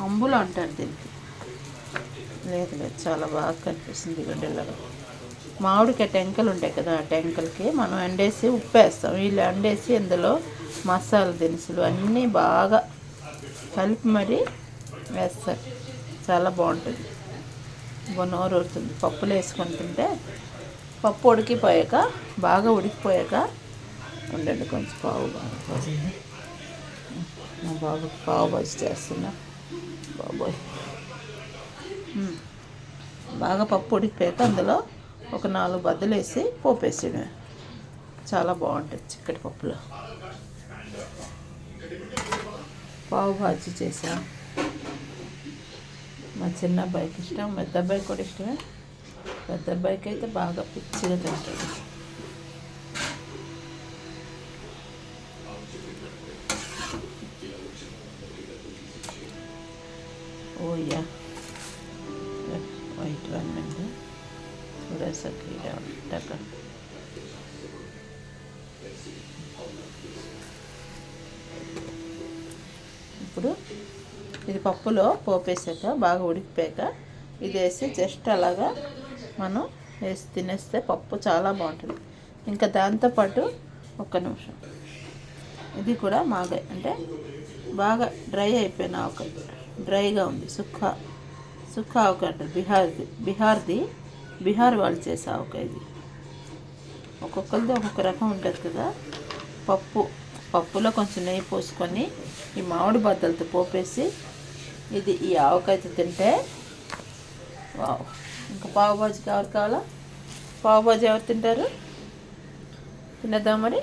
అంబులు అంటారు దీనికి. లేదు లేదు, చాలా బాగా కనిపిస్తుంది గుడ్డలాగా. మామిడికాయ టెంకలు ఉంటాయి కదా, ఆ టెంకలకి మనం ఎండేసి ఉప్పేస్తాం. వీళ్ళు ఎండేసి ఇందులో మసాలా దినుసులు అన్నీ బాగా కలిపి మరీ వేస్తారు. చాలా బాగుంటుంది. నోరు ఊరుతుంది. పప్పులు వేసుకొని తింటే, పప్పు ఉడికిపోయాక, బాగా ఉడికిపోయాక ఉండండి కొంచెం పావు బాగా మా బాబు పావు బాజీ చేస్తున్నా. బాబోయ్, బాగా పప్పు ఉడికిపోయాక అందులో ఒక 4 బద్దలు వేసి పోపేసేయడమే. చాలా బాగుంటుంది చిక్కటి పప్పులో. పావు బాజీ చేసా. మా చిన్న అబ్బాయికి ఇష్టం, పెద్ద అబ్బాయికి కూడా ఇష్టమే. పెద్ద అబ్బాయికి అయితే బాగా పిచ్చిగా తింటాడు. ఓయ్యా, వైట్ అన్నండి చూడేసరికి టక్క. ఇప్పుడు ఇది పప్పులో పోపేసాక బాగా ఉడికిపోయాక ఇది వేసి జస్ట్ అలాగా మనం వేసి తినేస్తే పప్పు చాలా బాగుంటుంది. ఇంకా దాంతోపాటు ఒక్క నిమిషం, ఇది కూడా మాగాయ అంటే బాగా డ్రై అయిపోయిన ఆవకాయ, డ్రైగా ఉంది. సుక్క ఆవకాయ అంటారు, బీహార్ వాళ్ళు చేసే ఆవకాయ ఇది. ఒక్కొక్కరిది ఒక్కొక్క రకం ఉంటుంది కదా. పప్పులో కొంచెం నెయ్యి పోసుకొని ఈ మామిడి బద్దలతో పోపేసి ఈ ఆవకాయతో తింటే వావ్. ఇంకా పావు బాజీకి ఎవరు కావాలా? పావు బాజీ ఎవరు తింటారు? తినేద్దాం మరి.